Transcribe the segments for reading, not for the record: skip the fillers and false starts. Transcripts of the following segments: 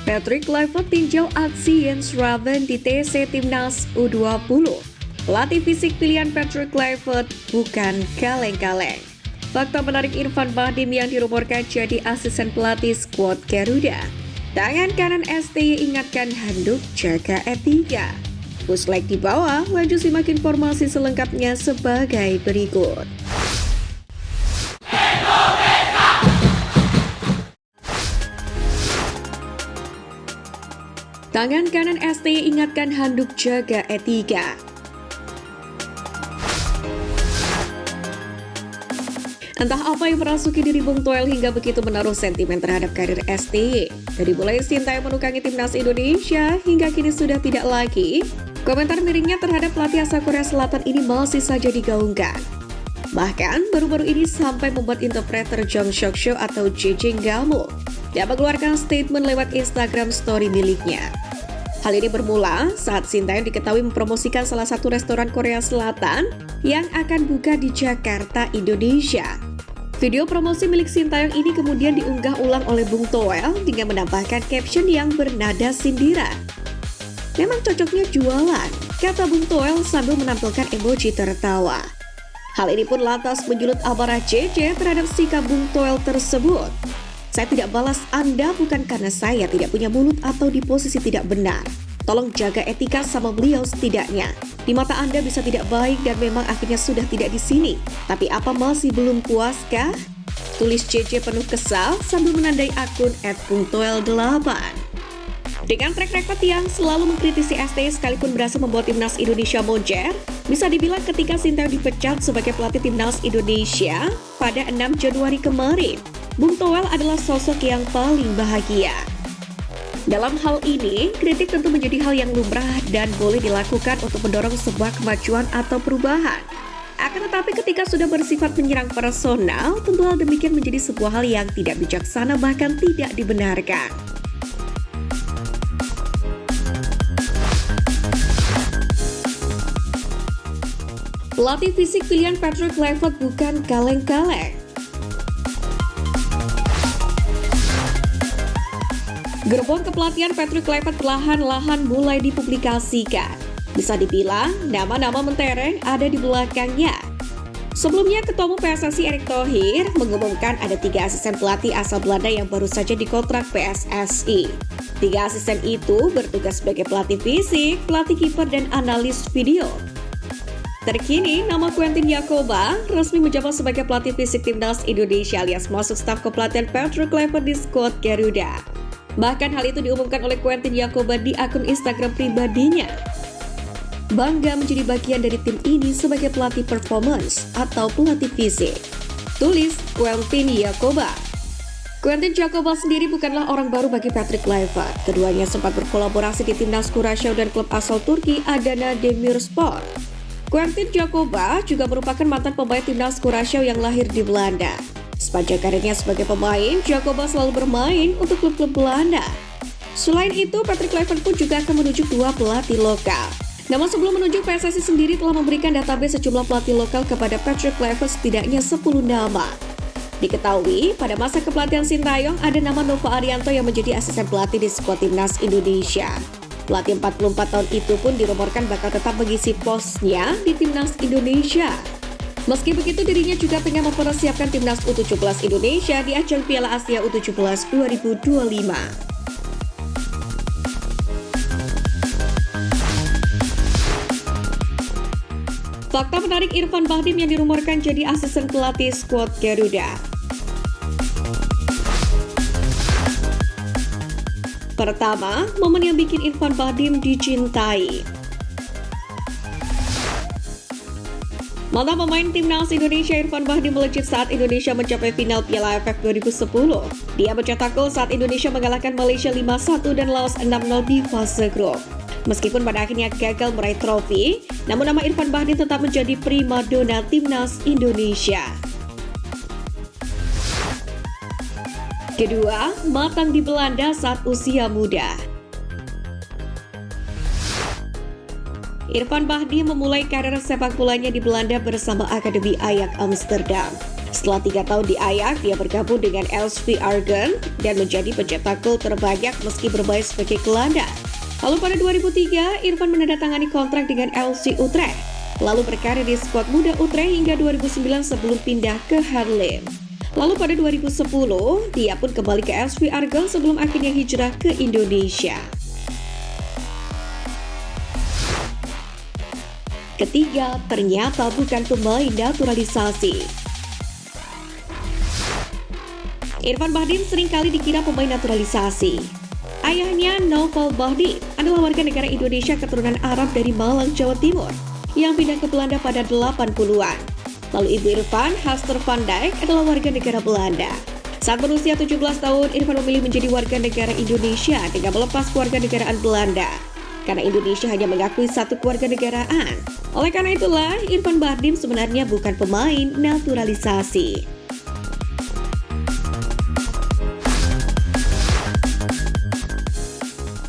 Patrick Kluivert tinjau aksi Jens Raven di TC Timnas U20. Pelatih fisik pilihan Patrick Kluivert bukan kaleng-kaleng. Fakta menarik Irfan Bahdim yang dirumorkan jadi asisten pelatih skuad Garuda. Tangan kanan STY ingatkan handuk jaga etika. Push like di bawah, lanjut simak informasi selengkapnya sebagai berikut. Tangan kanan STY ingatkan handuk jaga etika. Entah apa yang merasuki diri Bung Toel hingga begitu menaruh sentimen terhadap karir STY. Dari mulai Sintayong menukangi timnas Indonesia hingga kini sudah tidak lagi, komentar miringnya terhadap pelatih asal Korea Selatan ini masih saja digaungkan. Bahkan baru-baru ini sampai membuat interpreter Jong Seok Seo atau JJ Gamul yang mengeluarkan statement lewat Instagram story miliknya. Hal ini bermula saat Sintayong diketahui mempromosikan salah satu restoran Korea Selatan yang akan buka di Jakarta, Indonesia. Video promosi milik Sintayong ini kemudian diunggah ulang oleh Bung Toel dengan menambahkan caption yang bernada sindiran. Memang cocoknya jualan, kata Bung Toel sambil menampilkan emoji tertawa. Hal ini pun lantas menjulut amarah JJ terhadap sikap Bung Toel tersebut. Saya tidak balas Anda bukan karena saya tidak punya mulut atau di posisi tidak benar. Tolong jaga etika sama beliau setidaknya. Di mata Anda bisa tidak baik dan memang akhirnya sudah tidak di sini. Tapi apa masih belum puaskah? Tulis JJ penuh kesal sambil menandai akun @bungtoel8. Dengan track record yang selalu mengkritisi STY sekalipun berhasil membawa timnas Indonesia moncer, bisa dibilang ketika Sintayong dipecat sebagai pelatih timnas Indonesia pada 6 Januari kemarin, Bung Toel adalah sosok yang paling bahagia. Dalam hal ini, kritik tentu menjadi hal yang lumrah dan boleh dilakukan untuk mendorong sebuah kemajuan atau perubahan. Akan tetapi ketika sudah bersifat menyerang personal, tentu hal demikian menjadi sebuah hal yang tidak bijaksana bahkan tidak dibenarkan. Pelatih fisik pilihan Patrick Kluivert bukan kaleng-kaleng. Gerbong kepelatihan Patrick Kluivert perlahan-lahan mulai dipublikasikan. Bisa dibilang, nama-nama mentereng ada di belakangnya. Sebelumnya, Ketua Umum PSSI Erick Thohir mengumumkan ada 3 asisten pelatih asal Belanda yang baru saja dikontrak PSSI. 3 asisten itu bertugas sebagai pelatih fisik, pelatih kiper, dan analis video. Terkini, nama Quentin Jacoba resmi menjabat sebagai pelatih fisik timnas Indonesia alias masuk staf kepelatihan Patrick Kluivert di skuad Garuda. Bahkan hal itu diumumkan oleh Quentin Jacoba di akun Instagram pribadinya. Bangga menjadi bagian dari tim ini sebagai pelatih performance atau pelatih fisik. Tulis Quentin Jacoba. Quentin Jacoba sendiri bukanlah orang baru bagi Patrick Kluivert. Keduanya sempat berkolaborasi di timnas Curaçao dan klub asal Turki Adana Demirspor. Quentin Jacoba juga merupakan mantan pemain timnas Curaçao yang lahir di Belanda. Sepanjang karirnya sebagai pemain, Jacoba selalu bermain untuk klub-klub Belanda. Selain itu, Patrick Kluivert pun juga akan menunjuk 2 pelatih lokal. Namun sebelum menunjuk, PSSI sendiri telah memberikan database sejumlah pelatih lokal kepada Patrick Kluivert setidaknya 10 nama. Diketahui, pada masa kepelatihan Sintayong ada nama Nova Arianto yang menjadi asisten pelatih di skuad timnas Indonesia. Pelatih 44 tahun itu pun dirumorkan bakal tetap mengisi posnya di timnas Indonesia. Meski begitu, dirinya juga tengah mempersiapkan timnas U17 Indonesia di ajang Piala Asia U17 2025. Fakta menarik Irfan Bahdim yang dirumorkan jadi asisten pelatih skuad Garuda. Pertama, momen yang bikin Irfan Bahdim dicintai. Mantan pemain timnas Indonesia Irfan Bahdim melejit saat Indonesia mencapai final Piala AFF 2010. Dia mencetak gol saat Indonesia mengalahkan Malaysia 5-1 dan Laos 6-0 di fase grup. Meskipun pada akhirnya gagal meraih trofi, namun nama Irfan Bahdim tetap menjadi primadona timnas Indonesia. Kedua, matang di Belanda saat usia muda. Irfan Bahdim memulai karir sepak bolanya di Belanda bersama Akademi Ajax Amsterdam. Setelah 3 tahun di Ajax, dia bergabung dengan LSV Argen dan menjadi pencetak gol terbanyak meski bermain sebagai gelandang. Lalu pada 2003, Irfan menandatangani kontrak dengan LC Utrecht, lalu berkarir di skuad muda Utrecht hingga 2009 sebelum pindah ke Haarlem. Lalu pada 2010, dia pun kembali ke LSV Argen sebelum akhirnya hijrah ke Indonesia. Ketiga, ternyata bukan pemain naturalisasi. Irfan Bahdim seringkali dikira pemain naturalisasi. Ayahnya, Noval Bahdim, adalah warga negara Indonesia keturunan Arab dari Malang, Jawa Timur, yang pindah ke Belanda pada 80-an. Lalu ibu Irfan, Hester van Dijk, adalah warga negara Belanda. Saat berusia 17 tahun, Irfan memilih menjadi warga negara Indonesia dengan melepas kewarganegaraan Belanda, karena Indonesia hanya mengakui satu kewarganegaraan. Oleh karena itulah, Irfan Bahdim sebenarnya bukan pemain naturalisasi.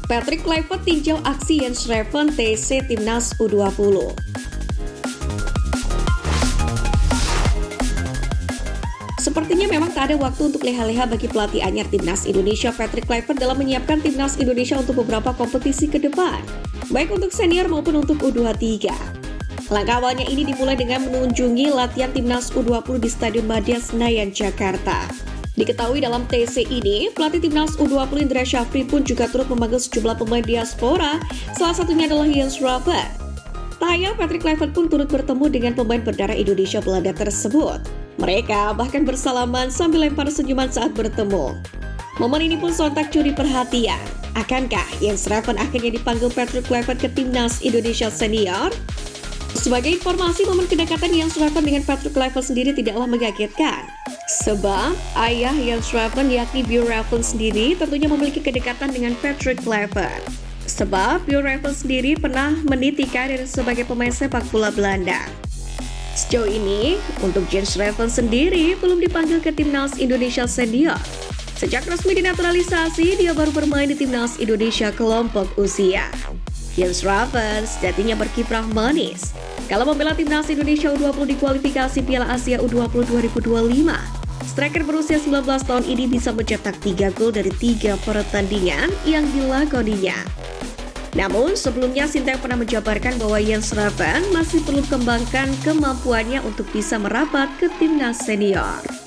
Patrick Kluivert tinjau aksi Jens Schreven TC Timnas U20. Sepertinya memang tak ada waktu untuk leha-leha bagi pelatih anyar Timnas Indonesia Patrick Kluivert dalam menyiapkan Timnas Indonesia untuk beberapa kompetisi ke depan, baik untuk senior maupun untuk U23. Langkah awalnya ini dimulai dengan mengunjungi latihan Timnas U20 di Stadion Madia Senayan, Jakarta. Diketahui dalam TC ini, pelatih Timnas U20 Indra Syafri pun juga turut memanggil sejumlah pemain diaspora, salah satunya adalah Jens Schreven. Tak hanya Patrick Kluivert pun turut bertemu dengan pemain berdarah Indonesia Belanda tersebut. Mereka bahkan bersalaman sambil lempar senyuman saat bertemu. Momen ini pun sontak curi perhatian. Akankah Jens Schreven akhirnya dipanggil Patrick Kluivert ke Timnas Indonesia Senior? Sebagai informasi, momen kedekatan Jens Schreven dengan Patrick Kluivert sendiri tidaklah mengagetkan. Sebab ayah Jens Schreven yakni Björn Raffen sendiri tentunya memiliki kedekatan dengan Patrick Kluivert. Sebab Björn Raffen sendiri pernah meniti karir sebagai pemain sepak bola Belanda. Sejauh ini, untuk Jens Schreven sendiri belum dipanggil ke Timnas Indonesia Senior. Sejak resmi dinaturalisasi, dia baru bermain di Timnas Indonesia kelompok usia. Jens Schreven sejatinya berkiprah manis kalau membela Timnas Indonesia U20 di kualifikasi Piala Asia U20 2025. Striker berusia 19 tahun ini bisa mencetak 3 gol dari 3 pertandingan yang dilakoninya. Namun, sebelumnya Sinteyong pernah menjabarkan bahwa Jens Schreven masih perlu kembangkan kemampuannya untuk bisa merapat ke Timnas Senior.